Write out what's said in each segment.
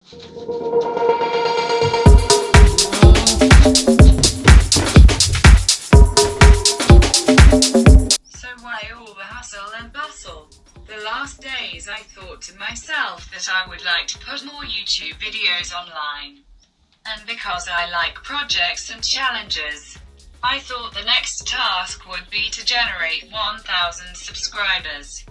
why all the hustle and bustle? The last days I thought to myself that I would like to put more YouTube videos online. And because I like projects and challenges, I thought the next task would be to generate 1,000 subscribers.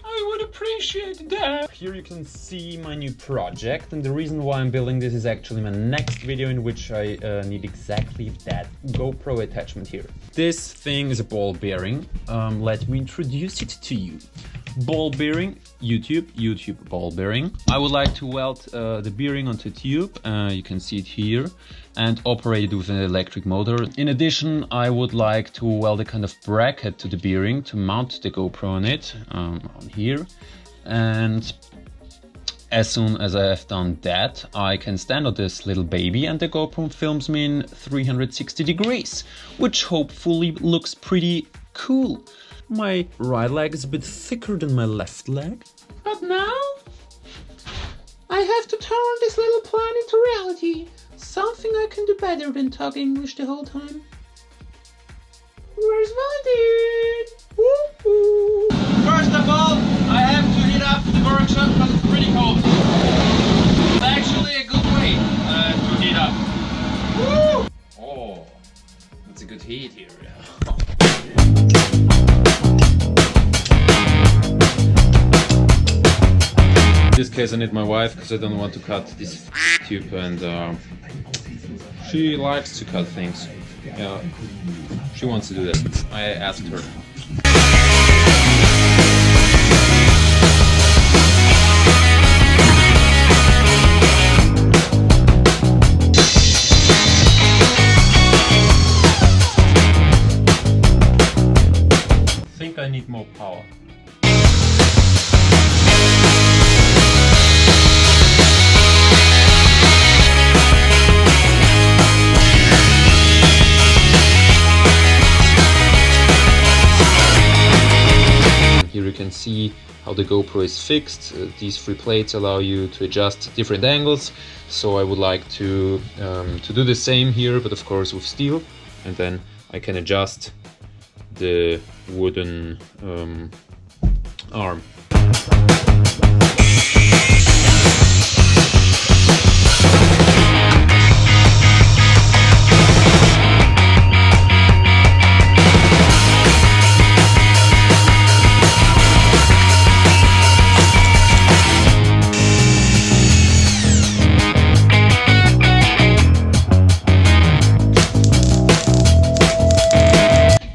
I would appreciate that. Here you can see my new project, and the reason why I'm building this is actually my next video in which I need exactly that GoPro attachment here. This thing is a ball bearing. Let me introduce it to you. Ball bearing, YouTube ball bearing. I would like to weld the bearing onto a tube, you can see it here, and operate it with an electric motor. In addition, I would like to weld a kind of bracket to the bearing to mount the GoPro on it, on here. And as soon as I have done that, I can stand on this little baby and the GoPro films me in 360 degrees, which hopefully looks pretty cool. My right leg is a bit thicker than my left leg. But now, I have to turn this little plan into reality. Something I can do better than talk English the whole time. Where's my dude? Woo-hoo. First of all, I have to heat up the workshop because it's pretty cold. It's actually a good way to heat up. Woo! Oh, that's a good heat here. In this case I need my wife because I don't want to cut this tube, and she likes to cut things. Yeah, she wants to do that. I asked her. I think I need more power. Here you can see how the GoPro is fixed. These three plates allow you to adjust different angles. So I would like to do the same here, but of course with steel. And then I can adjust the wooden arm.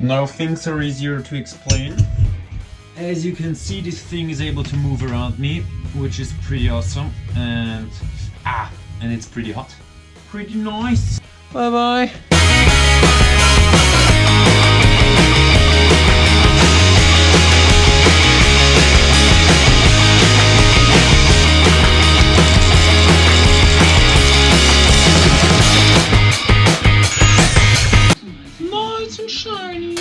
Now things are easier to explain. As you can see, this thing is able to move around me, which is pretty awesome, and it's pretty hot. Pretty nice. Bye bye. Nice and shiny.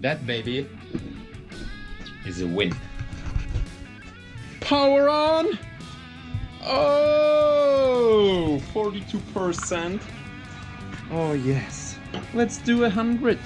That baby is a win. Power on! Oh, 42%. Oh yes. Let's do 100.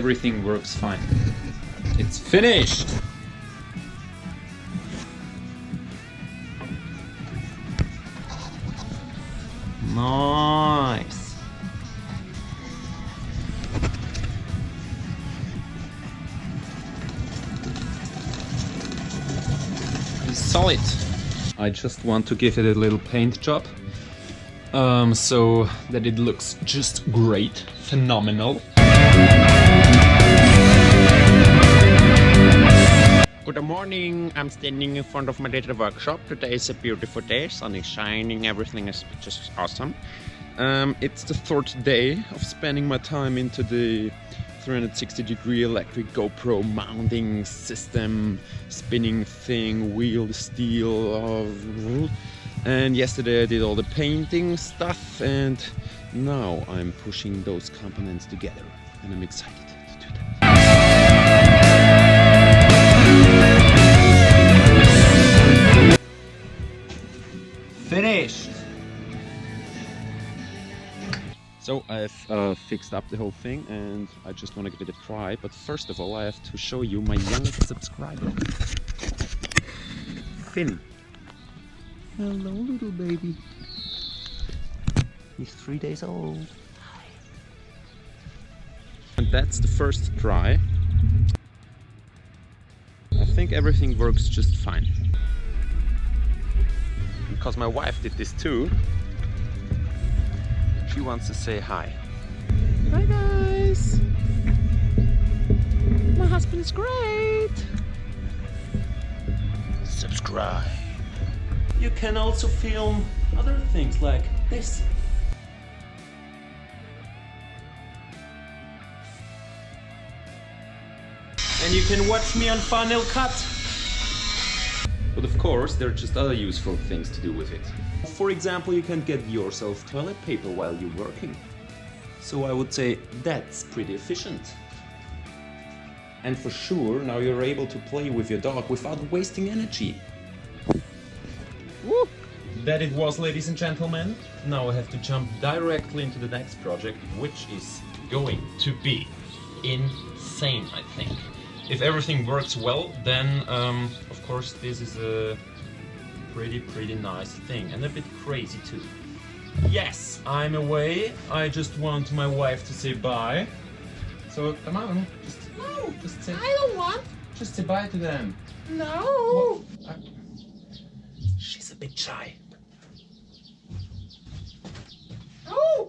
everything works fine. It's finished! Nice! It's solid! I just want to give it a little paint job. So that it looks just great, phenomenal. Good morning, I'm standing in front of my little workshop. Today is a beautiful day, sun is shining, everything is just awesome. It's the third day of spending my time into the 360-degree electric GoPro mounting system, spinning thing, wheel, steel, and yesterday I did all the painting stuff, and now I'm pushing those components together, and I'm excited to do that. Finished! So I've fixed up the whole thing, and I just want to give it a try, but first of all I have to show you my youngest subscriber. Finn. Hello, little baby. He's 3 days old. And that's the first try. I think everything works just fine. Because my wife did this too. She wants to say hi. Hi guys! My husband's great! Subscribe. You can also film other things like this. And you can watch me on Final Cut! But of course, there are just other useful things to do with it. For example, you can get yourself toilet paper while you're working. So I would say that's pretty efficient. And for sure, now you're able to play with your dog without wasting energy. Woo! That it was, ladies and gentlemen. Now I have to jump directly into the next project, which is going to be insane, I think. If everything works well, then of course this is a pretty nice thing, and a bit crazy too. Yes, I'm away. I just want my wife to say bye. So come on, just say. I don't want. Just say bye to them. No. She's a bit shy. Oh.